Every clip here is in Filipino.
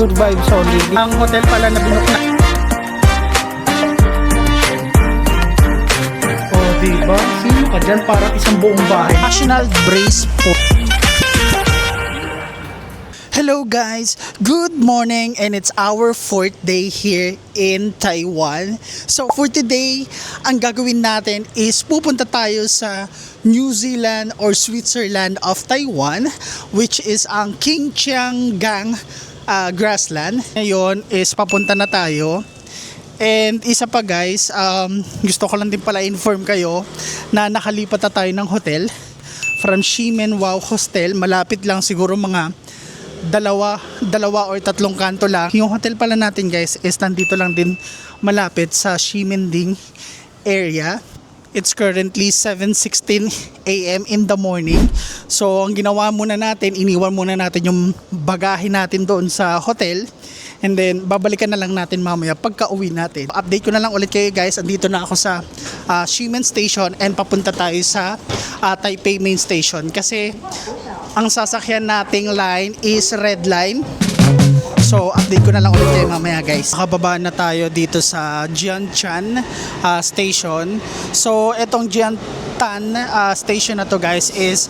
good vibes only. Ang hotel pala na binook na. Oh, diba? Sino ka dyan? Parang isang buong bahay. National Brace po. Hello guys, good morning, and it's our 4th day here in Taiwan. So for today, ang gagawin natin is pupunta tayo sa New Zealand or Switzerland of Taiwan, which is ang Qingqianggang grassland. Ngayon is papunta na tayo. And isa pa guys, gusto ko lang din pala inform kayo na nakalipat na tayo ng hotel from Ximen Wow Hostel. Malapit lang siguro mga dalawa or tatlong kanto lang. Yung hotel pala natin guys is nandito lang din malapit sa Ximending area. It's currently 7:16 AM in the morning. So ang ginawa muna natin, iniwan muna natin yung bagahe natin doon sa hotel. And then babalikan na lang natin mamaya pagka uwi natin. Update ko na lang ulit kayo guys. Andito na ako sa Ximen Station and papunta tayo sa Taipei Main Station. Kasi ang sasakyan nating line is Red Line. So update ko na lang ulit kayo mamaya guys. Nakababa na tayo dito sa Jianshan Station. So etong Jianshan Station na to guys is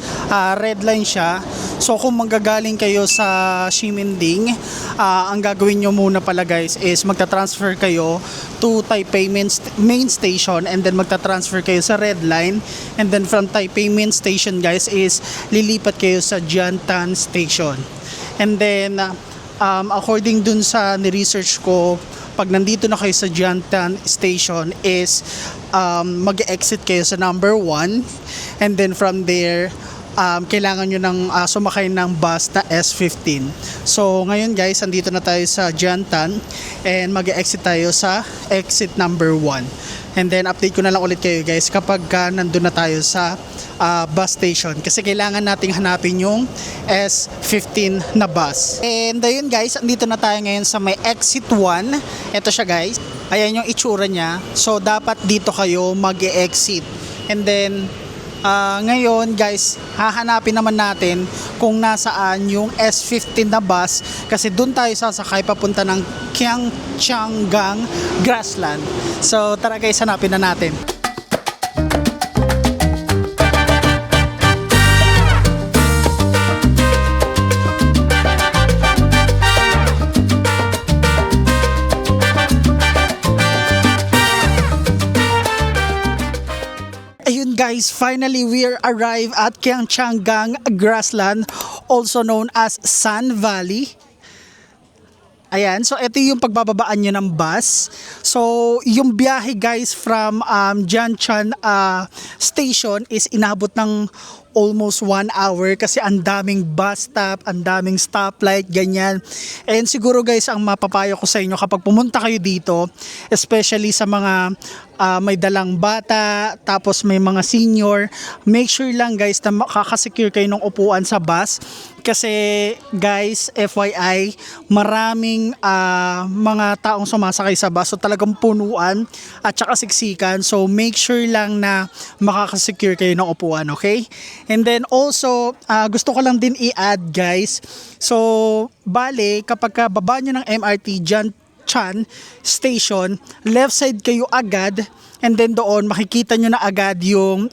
Red Line siya. So kung manggagaling kayo sa Ximending, ang gagawin nyo muna pala guys is magta-transfer kayo to Taipei Main Station, and then magta-transfer kayo sa Red Line, and then from Taipei Main Station guys is lilipat kayo sa Jianshan Station. And then according dun sa ni-research ko, pag nandito na kayo sa Jianshan Station is mag-exit kayo sa number 1, and then from there kailangan nyo ng sumakay ng bus na S15. So ngayon guys, andito na tayo sa Jianshan and mag-exit tayo sa exit number 1. And then update ko na lang ulit kayo guys kapag nandun na tayo sa bus station, kasi kailangan nating hanapin yung S15 na bus. And ayun guys, andito na tayo ngayon sa may exit 1. Ito siya guys, ayan yung itsura niya. So dapat dito kayo mag-exit. And then ngayon guys, hahanapin naman natin kung nasaan yung S15 na bus, kasi dun tayo sasakay papunta ng Qingqianggang grassland. So tara guys, hanapin na natin. Ayun guys, finally we are arrived at Qingqianggang grassland, also known as Sun Valley. Ayan, so ito yung pagbababaan nyo ng bus. So yung biyahe guys from Jianshan Station is inabot ng almost 1 hour, kasi ang daming bus stop, ang daming stoplight, ganyan. And siguro guys, ang mapapayo ko sa inyo kapag pumunta kayo dito, especially sa mga may dalang bata, tapos may mga senior, make sure lang guys na makakasecure kayo ng upuan sa bus. Kasi guys, FYI, maraming mga taong sumasakay sa bus, so talagang punuan at saka siksikan. So make sure lang na makakasecure kayo ng upuan, okay? And then also, gusto ko lang din i-add guys, so bale kapag baba nyo ng MRT Jianshan Station, left side kayo agad, and then doon makikita nyo na agad yung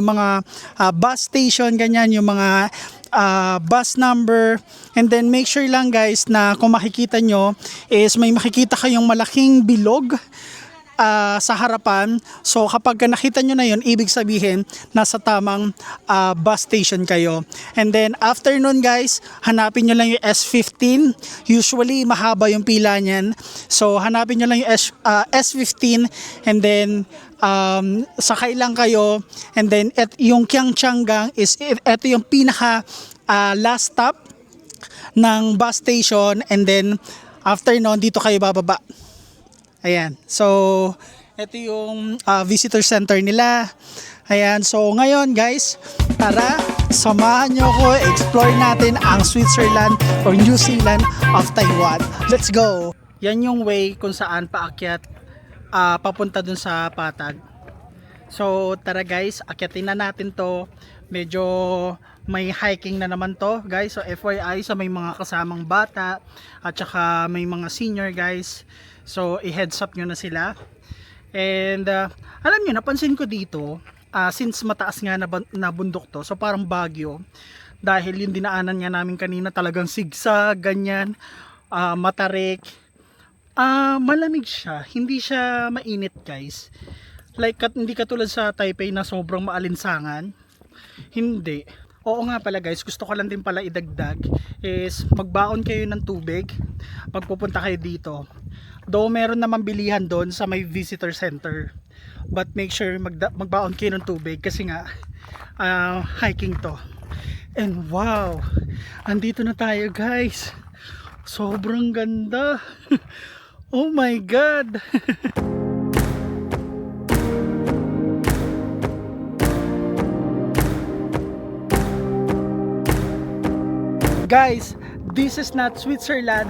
mga bus station, ganyan, yung mga bus number. And then make sure lang guys na kung makikita nyo is may makikita kayong malaking bilog sa harapan. So kapag nakita nyo na yun, ibig sabihin nasa tamang bus station kayo. And then after nun guys, hanapin nyo lang yung S15. Usually mahaba yung pila nyan, so hanapin nyo lang yung S15, and then sakay lang kayo. And then yung Qingqianggang is ito yung pinaka last stop ng bus station, and then after nun dito kayo bababa. Ayan, so ito yung visitor center nila. Ayan, so ngayon guys, tara, samahan nyo ko, explore natin ang Switzerland or New Zealand of Taiwan. Let's go! Yan yung way kung saan paakyat papunta dun sa patag. So tara guys, akyatin na natin to. Medyo may hiking na naman to guys. So FYI sa may mga kasamang bata at saka may mga senior guys, so i-heads up nyo na sila. And alam nyo, napansin ko dito, since mataas nga na bundok to, so parang Baguio, dahil yung dinaanan nga namin kanina talagang sigsag, ganyan, matarik, malamig siya, hindi siya mainit guys. Like hindi katulad sa Taipei na sobrang maalinsangan, hindi. Oo nga pala guys, gusto ko lang din pala idagdag is magbaon kayo ng tubig pag pupunta kayo dito. Though meron naman bilihan doon sa may visitor center, but make sure magbaon kayo ng tubig kasi nga hiking to. And wow, andito na tayo guys, sobrang ganda. Oh my god. Guys, this is not Switzerland,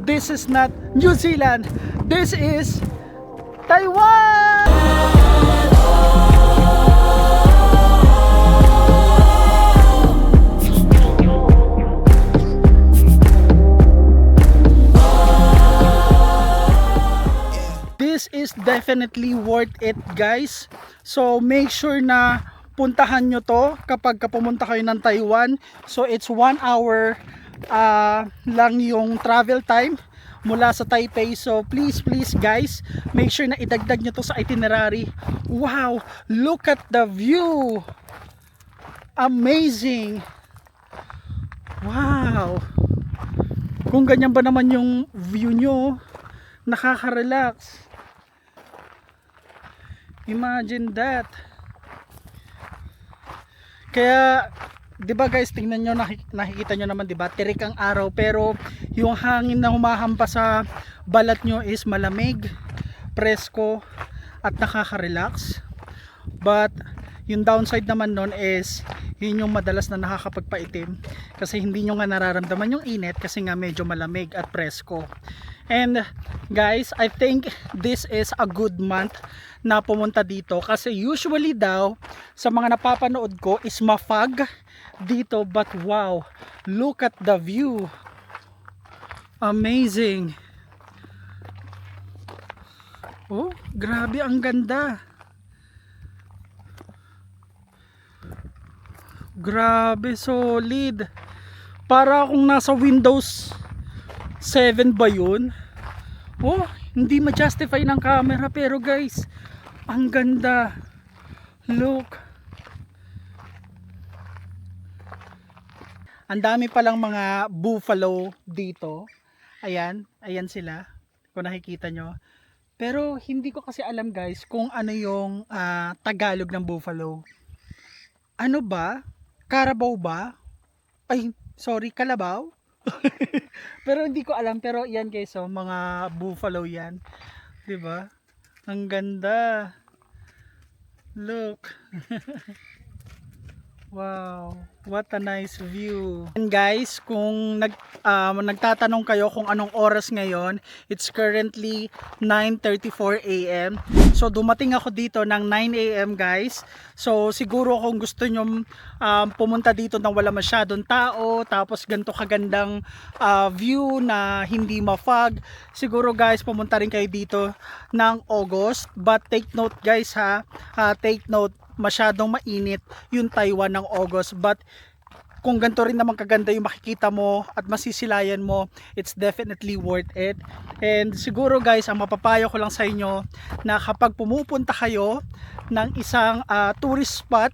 this is not New Zealand, this is Taiwan! This is definitely worth it guys. So make sure na puntahan nyo to kapag pumunta kayo ng Taiwan. So it's 1 hour lang yung travel time mula sa Taipei. So please guys, make sure na idagdag nyo to sa itinerary. Wow, look at the view, amazing. Wow, kung ganyan ba naman yung view nyo, nakaka-relax. Imagine that. Kaya, 'di ba guys, tingnan niyo, nakikita niyo naman 'di ba? Tirik ang araw pero yung hangin na humahampas sa balat niyo is malamig, presko at nakaka-relax. But yung downside naman nun is yun yung madalas na nakakapagpaitim kasi hindi nyo nga nararamdaman yung init kasi nga medyo malamig at presko. And guys, I think this is a good month na pumunta dito kasi usually daw sa mga napapanood ko is mafag dito, but wow, look at the view, amazing. Oh, grabe, ang ganda. Grabe, solid. Para akong nasa Windows 7 ba yun? Oh, hindi ma-justify ng camera pero guys, ang ganda. Look. Ang dami palang mga buffalo dito. Ayan, ayan sila. Kung nakikita nyo. Pero hindi ko kasi alam guys kung ano yung Tagalog ng buffalo. Ano ba? Carabao ba? Ay, sorry, kalabaw? Pero hindi ko alam, pero yan guys, oh, mga buffalo yan, 'di ba? Ang ganda. Look. Wow, what a nice view. And guys, kung nagtatanong kayo kung anong oras ngayon, it's currently 9:34 AM. So dumating ako dito ng 9 AM guys. So siguro kung gusto nyo pumunta dito nang wala masyadong tao, tapos ganito kagandang view na hindi ma-fog, siguro guys pumunta rin kayo dito ng August. But take note guys ha, take note, masyadong mainit yung Taiwan ng August. But kung ganito rin naman kaganda yung makikita mo at masisilayan mo, it's definitely worth it. And siguro guys, ang mapapayo ko lang sa inyo na kapag pumupunta kayo ng isang tourist spot,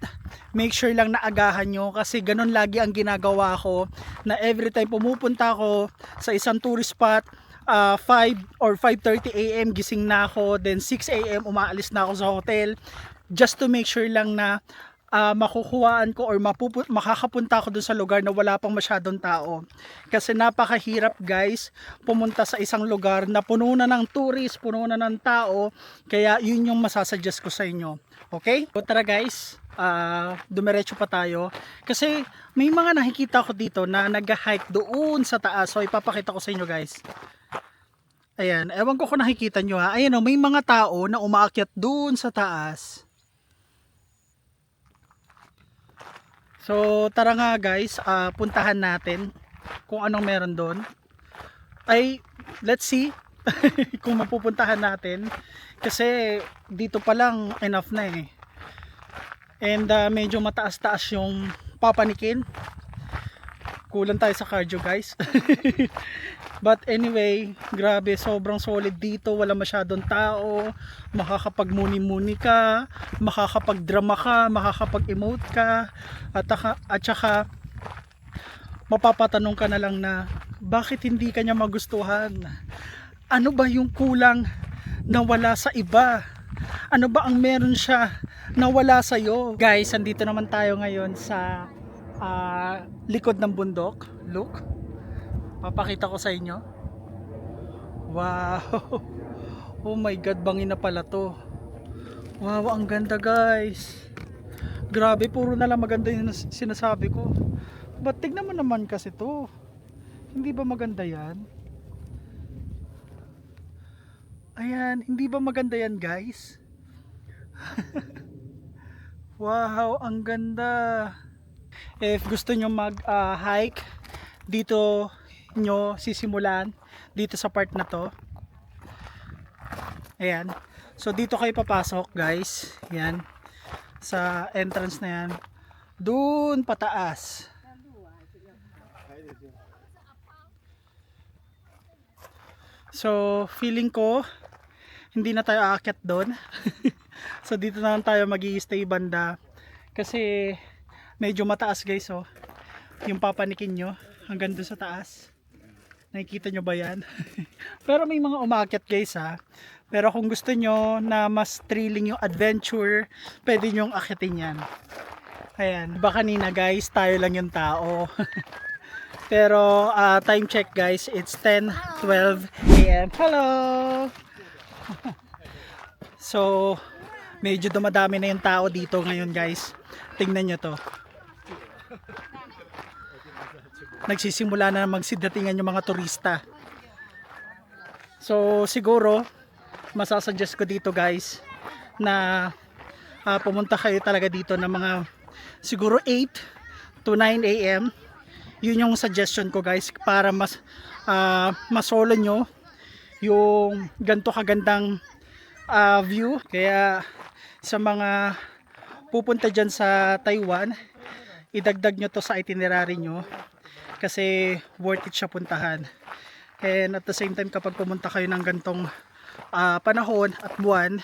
make sure lang na agahan nyo, kasi ganun lagi ang ginagawa ko, na every time pumupunta ako sa isang tourist spot, 5 or 5:30 AM gising na ako, then 6 AM umaalis na ako sa hotel, just to make sure lang na makukuhaan ko or makakapunta ako dun sa lugar na wala pang masyadong tao. Kasi napakahirap guys pumunta sa isang lugar na puno na ng tourist, puno na ng tao. Kaya yun yung masasuggest ko sa inyo. Okay? So tara guys, dumiretso pa tayo. Kasi may mga nakikita ko dito na nag-hike doon sa taas. So ipapakita ko sa inyo guys. Ayan, ewan ko kung nakikita nyo ha. Ayan o, may mga tao na umaakyat doon sa taas. So tara nga guys, puntahan natin kung anong meron doon. Ay, let's see kung mapupuntahan natin. Kasi dito pa lang enough na eh. And medyo mataas-taas yung papanikin. Kulang tayo sa cardio guys. But anyway, grabe, sobrang solid dito. Wala masyadong tao. Makakapag-muni-muni ka, makakapag-drama ka, makakapag-emote ka. At saka mapapatanong ka na lang na bakit hindi kanya magustuhan? Ano ba yung kulang na wala sa iba? Ano ba ang meron siya na wala sa'yo? Guys, andito naman tayo ngayon sa likod ng bundok. Look, papakita ko sa inyo. Wow. Oh my god, bangin na pala to. Wow, ang ganda guys. Grabe, puro na lang maganda yung sinasabi ko. But tignan mo naman kasi to. Hindi ba maganda yan? Ayan, hindi ba maganda yan guys? Wow, ang ganda. If gusto nyo mag-hike, dito nyo sisimulan, dito sa part na to. Ayan. So dito kayo papasok guys. Ayan. Sa entrance na yan. Doon pataas. So feeling ko, hindi na tayo aakyat doon. So dito na lang tayo mag-i-stay banda. Kasi medyo mataas guys oh. Yung papanikin nyo hanggang doon sa taas. Nakikita nyo ba yan? Pero may mga umakyat guys ha. Pero kung gusto nyo na mas thrilling yung adventure, pwede nyong akyatin yan. Ayan, diba kanina guys, tayo lang yung tao. Pero time check guys, it's 10:12 AM. Hello! So medyo dumadami na yung tao dito ngayon guys. Tingnan nyo to. Nagsisimula na magsidatingan yung mga turista. So siguro masasuggest ko dito guys na pumunta kayo talaga dito ng mga siguro 8 to 9 AM. Yun yung suggestion ko guys para masolo nyo yung ganito kagandang view. Kaya sa mga pupunta dyan sa Taiwan, idagdag nyo to sa itinerary nyo kasi worth it siya puntahan. And at the same time, kapag pumunta kayo ng gantong panahon at buwan,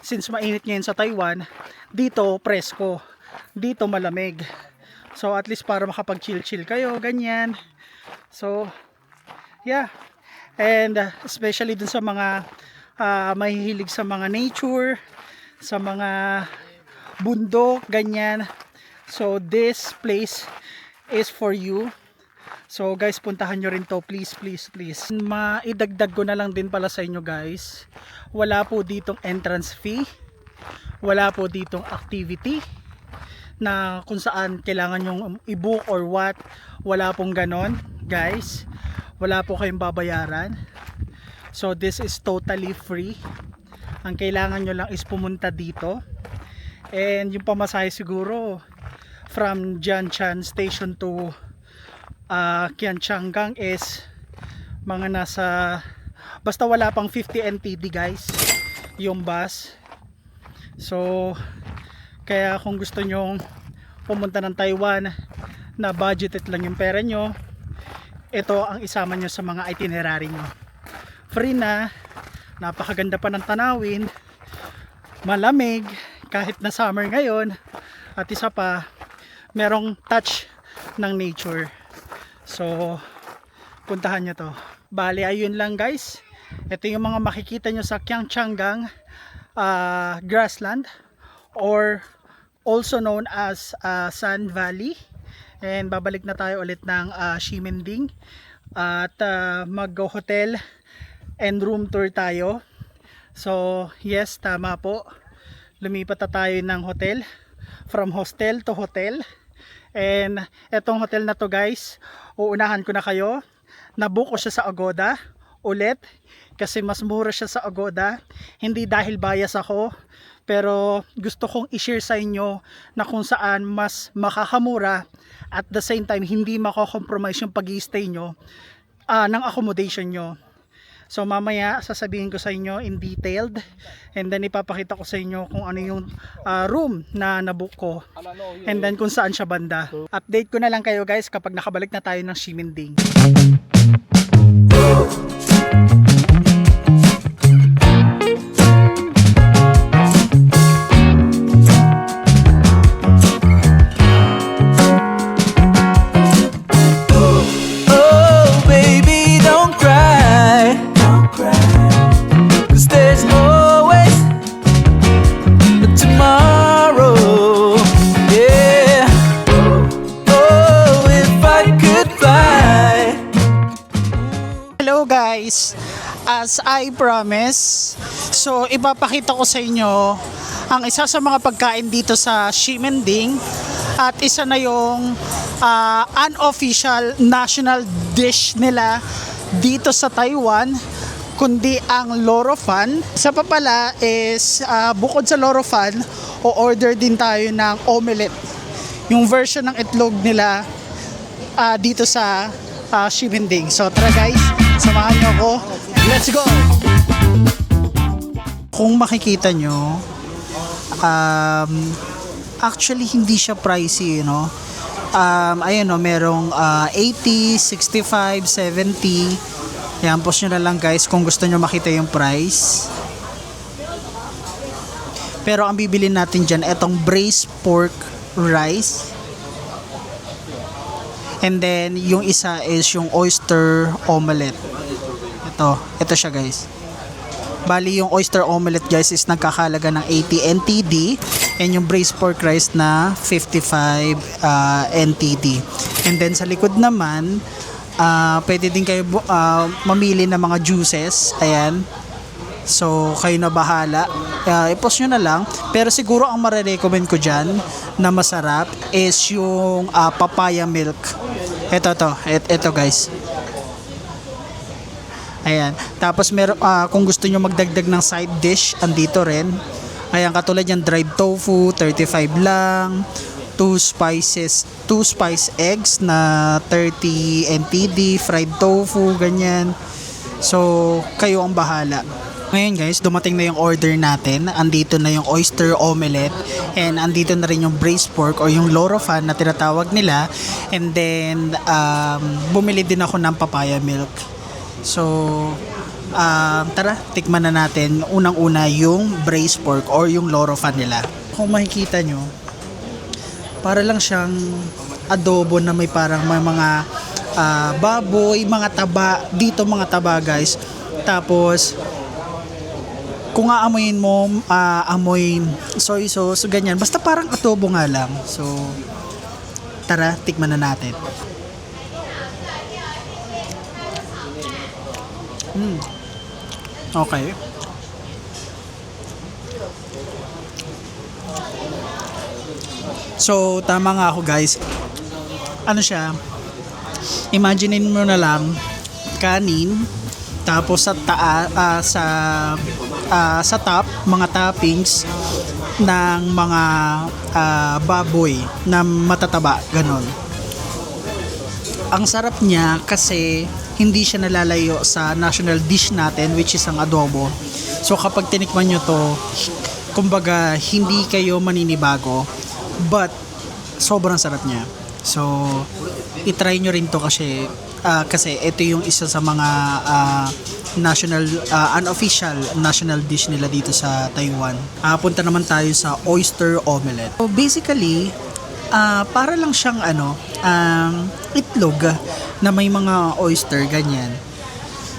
since mainit ngayon sa Taiwan, dito presko, dito malamig. So at least para makapag chill kayo, ganyan. So yeah, and especially dun sa mga mahihilig sa mga nature, sa mga bundok, ganyan. So this place is for you. So guys, puntahan nyo rin to, please, please, please. Maidagdag ko na lang din pala sa inyo guys, wala po ditong entrance fee, wala po ditong activity na kung saan kailangan yung i-book or what. Wala pong ganon guys, wala po kayong babayaran. So this is totally free. Ang kailangan nyo lang is pumunta dito. And yung pamasahe siguro from Jianshan Station to Qianchanggang is mga nasa, basta wala pang 50 NTD guys yung bus. So kaya kung gusto nyong pumunta ng Taiwan na budgeted lang yung pera nyo, ito ang isama nyo sa mga itinerary nyo. Free na, napakaganda pa ng tanawin, malamig kahit na summer ngayon, at isa pa merong touch ng nature. So puntahan nyo to. Bali ayun lang guys, ito yung mga makikita nyo sa Qianchanggang grassland, or also known as Sand Valley. And babalik na tayo ulit ng Ximending at mag-hotel and room tour tayo. So yes, tama po, lumipat na tayo ng hotel, from hostel to hotel. And etong hotel na to guys, uunahan ko na kayo, nabook ko siya sa Agoda ulit kasi mas mura siya sa Agoda. Hindi dahil bias ako, Pero gusto kong i-share sa inyo na kung saan mas makakamura at the same time hindi mako-compromise yung pag-i-stay nyo ng accommodation nyo. So mamaya sasabihin ko sa inyo in detailed, and then ipapakita ko sa inyo kung ano yung room na nabook ko, and then kung saan siya banda. Update ko na lang kayo guys kapag nakabalik na tayo ng Ximending. Hello guys, as I promise, so ipapakita ko sa inyo ang isa sa mga pagkain dito sa Ximending, at isa na yung unofficial national dish nila dito sa Taiwan, kundi ang loro fan. Isa pa pala is bukod sa loro fan, o-order din tayo ng omelette, yung version ng itlog nila dito sa Ximending. So tara guys, samahan nyo ako. Let's go! Kung makikita nyo, actually hindi siya pricey, you know. Ayun no, merong 80, 65, 70. Yan, post nyo na lang guys kung gusto nyo makita yung price. Pero ang bibilin natin dyan, etong braised pork rice. And then, yung isa is yung oyster omelette. Ito siya guys. Bali, yung oyster omelette guys is nagkakalaga ng 80 NTD. And yung braised pork rice na 55 NTD. And then, sa likod naman, pwede din kayo mamili ng mga juices. Ayan. So, kayo na bahala. I-post nyo na lang. Pero siguro ang marirecommend ko dyan na masarap is yung papaya milk. Ito guys. Ayan. Tapos kung gusto nyo magdagdag ng side dish, andito rin. Ayan, katulad yan, dried tofu, 35 lang. 2 spice eggs na 30 NTD, fried tofu, ganyan. So, kayo ang bahala. Ngayon guys, dumating na yung order natin. Andito na yung oyster omelette, and andito na rin yung braised pork or yung loro fan na tinatawag nila. And then bumili din ako ng papaya milk. So tara, tikman na natin unang-una yung braised pork or yung loro fan nila. Kung makikita nyo, para lang siyang adobo na may parang may mga baboy, mga taba. Dito mga taba guys. Tapos kung aamoyin mo, amoy soy sauce, ganyan. Basta parang adobo nga lang. So, tara, tikman na natin. Okay. So, tama nga ako guys. Ano siya? Imaginein mo na lang, kanin, tapos sa top, mga toppings ng mga baboy na matataba, ganon. Ang sarap niya kasi hindi siya nalalayo sa national dish natin, which is ang adobo. So kapag tinikman nyo to, kumbaga hindi kayo maninibago, but sobrang sarap niya. So itry nyo rin to kasi ito yung isa sa mga national unofficial national dish nila dito sa Taiwan. Punta naman tayo sa oyster omelette. So basically, para lang siyang itlog na may mga oyster, ganyan.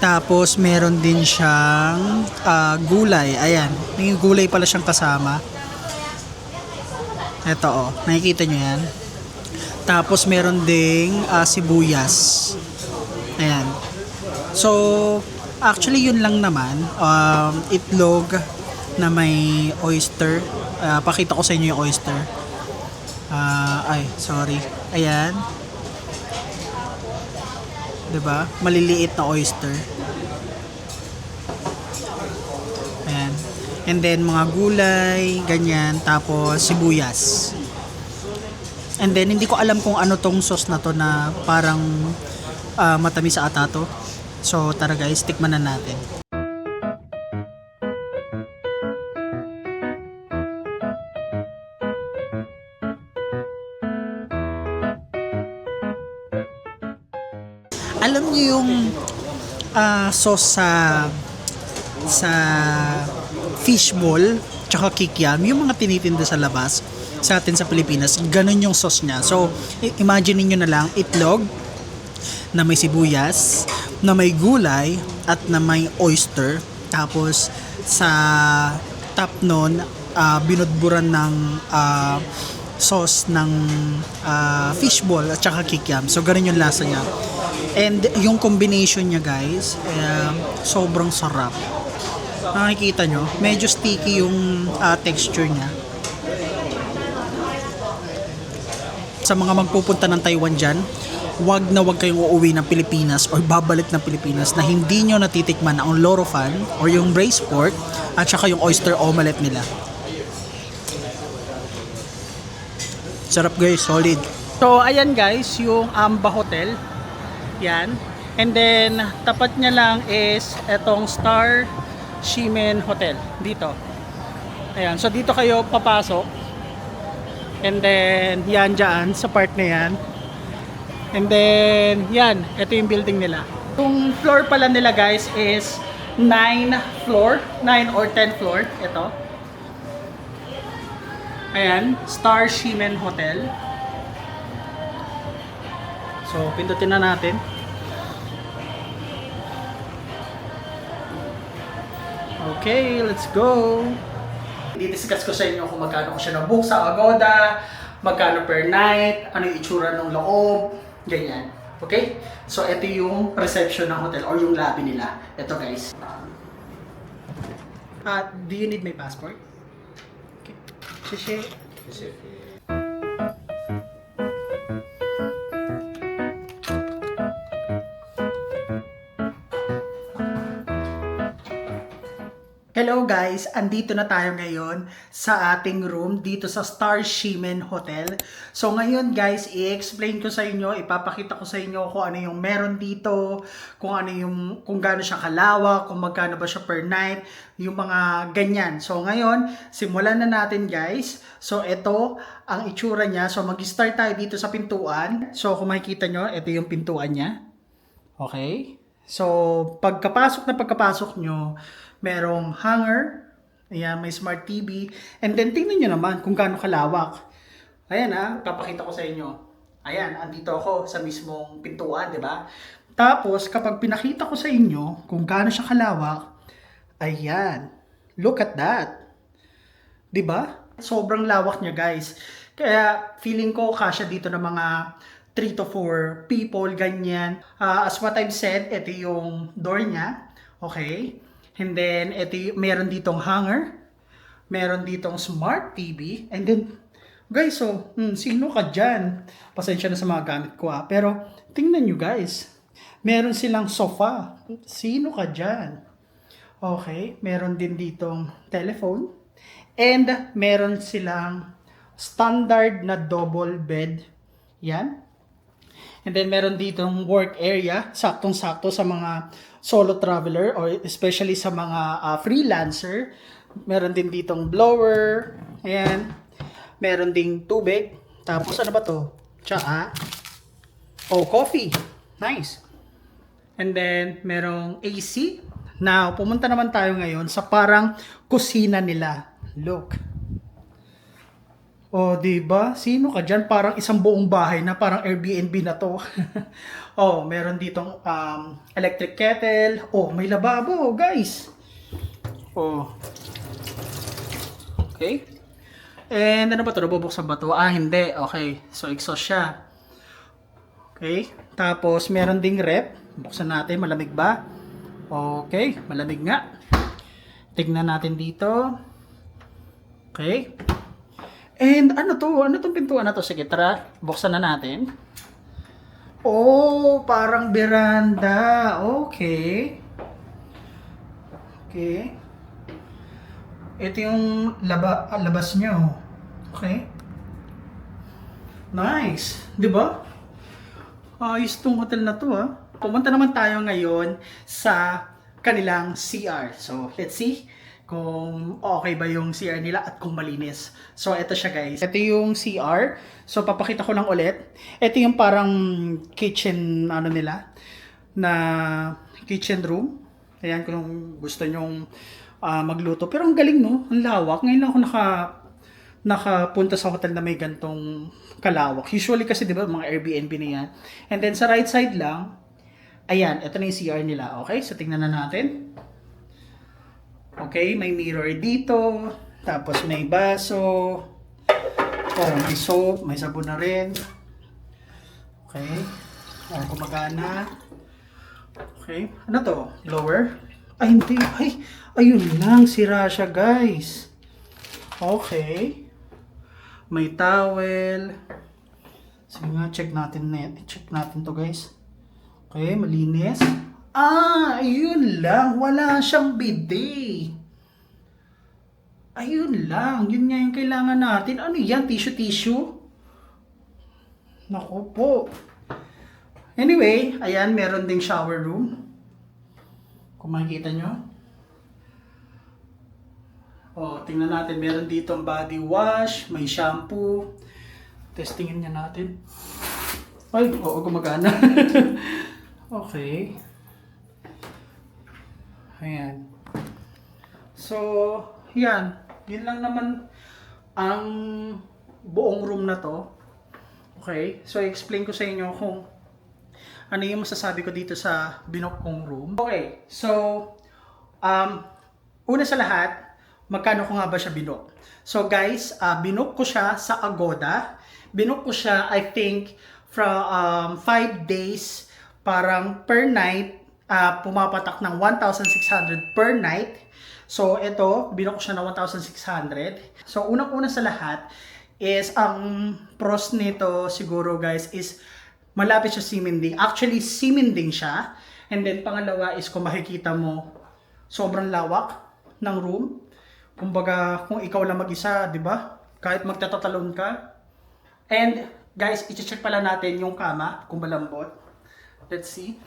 Tapos meron din siyang gulay. Ayan, may gulay pala siyang kasama. Ito nakikita nyo yan. Tapos meron ding sibuyas. Ayan. So actually yun lang naman, itlog na may oyster. Pakita ko sa inyo yung oyster. Sorry. Ayan. 'Di ba? Maliliit na oyster. Ayan. And then mga gulay, ganyan, tapos sibuyas. And then hindi ko alam kung ano tong sauce na to na parang matamis sa ata to. So tara guys, tikman na natin. Alam niyo yung sauce sa fishball tsaka kikiam, yung mga tinitinda sa labas sa atin sa Pilipinas, ganun yung sauce niya. So, imagine niyo na lang itlog na may sibuyas, na may gulay, at na may oyster. Tapos, sa top nun, binudburan ng sauce ng fishball at saka kikiam. So, ganun yung lasa niya. And yung combination niya guys, sobrang sarap. Nakikita nyo, medyo sticky yung texture niya. Sa mga magpupunta ng Taiwan dyan, wag na wag kayong uuwi ng Pilipinas or babalik ng Pilipinas na hindi nyo natitikman ang loro fan or yung braised pork at saka yung oyster omelette nila. Sarap guys, solid. So ayan guys, yung Amba Hotel. Yan. And then tapat niya lang is etong Star Shimen Hotel dito. Ayan, so dito kayo papasok. And then yan dyan sa part na yan. And then yan, ito yung building nila. Yung floor pala nila guys is 9 floor, 9 or 10 floor. Ito. Ayan, Star Shimen Hotel. So pindutin na natin. Okay, let's go. I-discuss ko sa inyo kung magkano ko siya na-book sa Agoda, magkano per night, ano yung itsura ng loob, ganyan. Okay? So, ito yung reception ng hotel or yung lobby nila. Ito guys. Do you need my passport? Okay. Shishi. Hello guys, andito na tayo ngayon sa ating room dito sa Star Shimen Hotel. So ngayon guys, i-explain ko sa inyo, ipapakita ko sa inyo kung ano yung meron dito, kung gaano siya kalawak, kung magkano ba siya per night, yung mga ganyan. So ngayon, simulan na natin guys. So ito ang itsura niya. So mag-start tayo dito sa pintuan. So kung makikita nyo, ito yung pintuan niya. Okay? So pagkapasok nyo, merong hanger, ayan, may smart TV, and then tingnan nyo naman kung gaano kalawak. Ayan papakita ko sa inyo. Ayan, andito ako sa mismong pintuan, di ba? Tapos, kapag pinakita ko sa inyo kung gaano siya kalawak, ayan, look at that. Di ba? Sobrang lawak niya, guys. Kaya, feeling ko kasya dito ng mga 3 to 4 people, ganyan. As what I've said, ito yung door niya. Okay? And then, meron ditong hanger. Meron ditong smart TV. And then, guys, so, sino ka dyan? Pasensya na sa mga gamit ko Pero, tingnan nyo guys. Meron silang sofa. Sino ka dyan? Okay. Meron din ditong telephone. And, meron silang standard na double bed. Yan. And then, meron ditong work area. Saktong-sakto sa mga solo traveler or especially sa mga freelancer. Meron din ditong blower. Ayan. Meron ding tubig. Tapos ano ba to? Tsaa. Oh, coffee. Nice. And then merong AC. Now, pumunta naman tayo ngayon sa parang kusina nila. Look. Oh, diba? Sino ka dyan? Parang isang buong bahay na parang Airbnb na to. Oh, meron ditong electric kettle. Oh, may lababo, guys. Oh. Okay. And ano ba ito? Nabubuksan ba ito? Hindi. Okay. So, exhaust siya. Okay. Tapos, meron ding rep. Buksan natin. Malamig ba? Okay. Malamig nga. Tignan natin dito. Okay. And ano to? Ano tong pintuan na to? Sige, tara. Buksan na natin. Oh, parang veranda. Okay. Okay. Ito yung labas niya, oh. Okay? Nice. Di ba? Ayos tong hotel na to, ah. Pumunta naman tayo ngayon sa kanilang CR. So, let's see kung okay ba yung CR nila at kung malinis. So, ito siya guys. Ito yung CR. So, papakita ko lang ulit. Ito yung parang kitchen, ano nila, na kitchen room. Ayan, kung gusto nyong magluto. Pero ang galing, no? Ang lawak. Ngayon lang ako nakapunta sa hotel na may gantong kalawak. Usually kasi, di ba, mga Airbnb na yan. And then, sa right side lang, ayan, ito na yung CR nila. Okay, so tingnan na natin. Okay, may mirror dito. Tapos may baso. Oh, may soap. May sabon na rin. Okay. Oh, gumagana. Okay. Ano to? Blower? Ay, hindi. Ay, ayun lang. Sira siya, guys. Okay. May towel. Sige nga, check natin to, guys. Okay, malinis. Ayun lang. Wala siyang bidet. Ayun lang. Yun nga yung kailangan natin. Ano yan? Tissue? Naku po. Anyway, ayan, meron ding shower room. Kung makikita nyo. Tingnan natin. Meron dito ang body wash. May shampoo. Testingin niya natin. Ay, oo, gumagana. Okay. Ayan. So, yan. Yun lang naman ang buong room na to. Okay. So, i-explain ko sa inyo kung ano yung masasabi ko dito sa binook kong room. Okay. So, una sa lahat, magkano ko nga ba siya binook? So, guys, binook ko siya sa Agoda. Binook ko siya, I think, from 5 days, parang per night, pumapatak ng 1,600 per night. So, ito, binook ko siya na 1,600. So, unang-una sa lahat is, ang pros nito siguro guys is, malapit siya simending. Actually, simending siya. And then, pangalawa is, kung makikita mo, sobrang lawak ng room. Kumbaga, kung ikaw lang mag-isa, di ba? Kahit magtatatalon ka. And, guys, i-check pala natin yung kama, kung malambot. Let's see.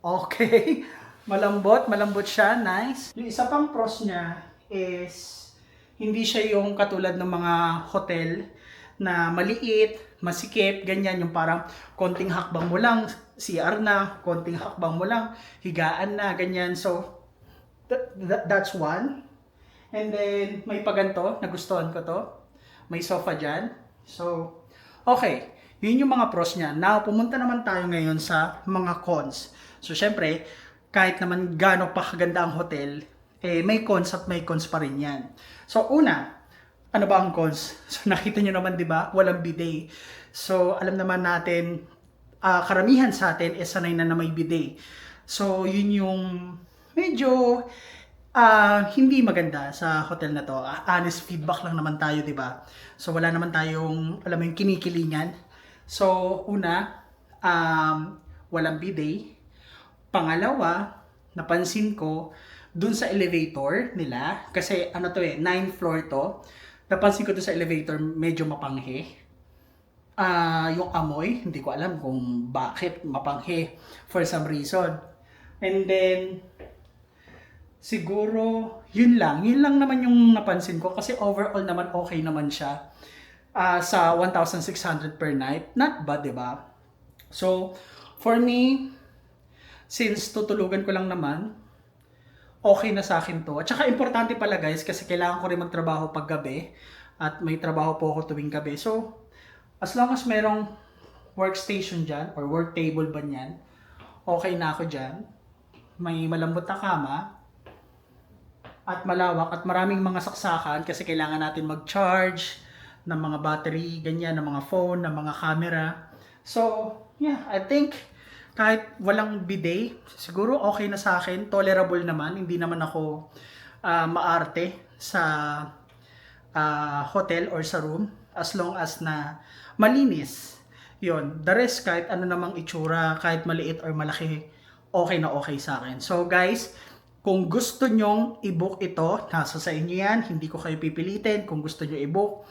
Okay. Malambot siya. Nice. Yung isa pang pros niya is, hindi siya yung katulad ng mga hotel na maliit, masikip, ganyan. Yung parang konting hakbang mo lang, CR na, konting hakbang mo lang, higaan na, ganyan. So, that's one. And then, may paganto, nagustuhan ko to. May sofa dyan. So, okay. Yun yung mga pros niya. Now, pumunta naman tayo ngayon sa mga cons. So, syempre, kahit naman gaano pa kaganda ang hotel, may cons at may cons pa rin yan. So, una, ano ba ang cons? So, nakita nyo naman, di ba? Walang bidet. So, alam naman natin, karamihan sa atin is sanay na may bidet. So, yun yung medyo hindi maganda sa hotel na to. Honest feedback lang naman tayo, di ba? So, wala naman tayong, alam mo yung kinikilingan. So, una, walang bidet. Pangalawa, napansin ko, dun sa elevator nila, kasi ano to 9th floor to, napansin ko dun sa elevator, medyo mapanghe. Yung amoy, hindi ko alam kung bakit mapanghe for some reason. And then, siguro, yun lang naman yung napansin ko, kasi overall naman okay naman siya sa 1,600 per night. Not bad, diba? So, for me, since tutulugan ko lang naman, okay na sa akin to. At saka importante pala guys, kasi kailangan ko rin magtrabaho pag gabi. At may trabaho po ako tuwing gabi. So, as long as merong workstation dyan, or work table ba nyan, okay na ako dyan. May malambot na kama. At malawak. At maraming mga saksakan, kasi kailangan natin mag-charge ng mga battery, ganyan, ng mga phone, ng mga camera. So, yeah, I think kahit walang bidet, siguro okay na sa akin. Tolerable naman. Hindi naman ako maarte sa hotel or sa room. As long as na malinis. Yun. The rest, kahit ano namang itsura, kahit maliit or malaki, okay na okay sa akin. So guys, Kung gusto nyong i-book ito, nasa sa inyo yan. Hindi ko kayo pipilitin kung gusto nyo i-book.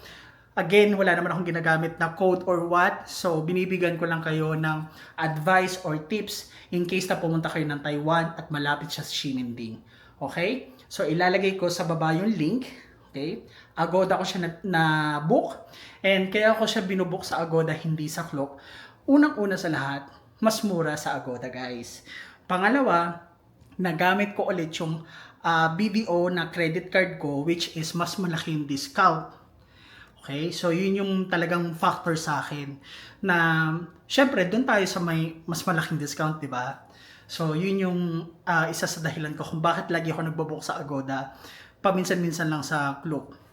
Again, wala naman akong ginagamit na code or what. So, binibigyan ko lang kayo ng advice or tips in case na pumunta kayo ng Taiwan at malapit siya sa Ximending. Okay? So, ilalagay ko sa baba yung link. Okay? Agoda ko siya na book. And kaya ko siya binubook sa Agoda, hindi sa Klook. Unang-una sa lahat, mas mura sa Agoda, guys. Pangalawa, nagamit ko ulit yung BDO na credit card ko, which is mas malaking discount. Okay? So, yun yung talagang factor sa akin. Na, syempre, doon tayo sa may mas malaking discount, di ba? So, yun yung isa sa dahilan ko kung bakit lagi ako nagbo-book sa Agoda. Paminsan-minsan lang sa Klook.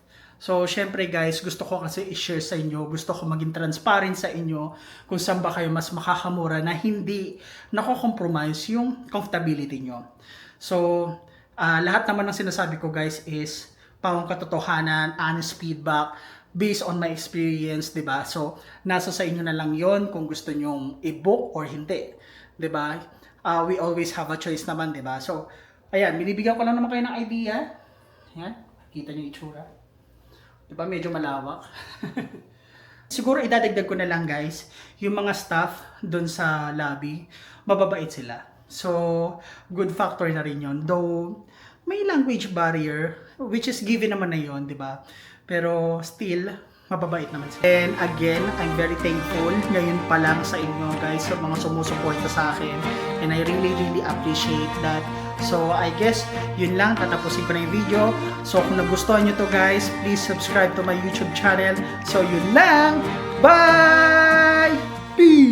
So, syempre guys, gusto ko kasi i-share sa inyo, gusto ko maging transparent sa inyo kung saan ba kayo mas makakamura na hindi nako-compromise yung comfortability nyo. So, lahat naman ng sinasabi ko guys is pawang katotohanan, honest feedback, based on my experience, 'di ba? So, nasa sa inyo na lang 'yon kung gusto nyong i-book or hindi, 'di ba? We always have a choice naman, 'di ba? So, ayan, binibigyan ko lang naman kayo ng idea. Ayan, kita niyo itsura. 'Di ba? Medyo malawak. Siguro idadagdag ko na lang guys, yung mga staff doon sa lobby, mababait sila. So, good factor na rin 'yon. Though may language barrier which is given naman na 'yon, 'di ba? Pero still mababait naman sila. And again, I'm very thankful ngayon pa lang sa inyo guys, sa mga sumusuporta sa akin. And I really appreciate that. So I guess yun lang, tatapusin ko na yung video. So kung nagustuhan nyo to guys, please subscribe to my YouTube channel. So yun lang. Bye! Peace!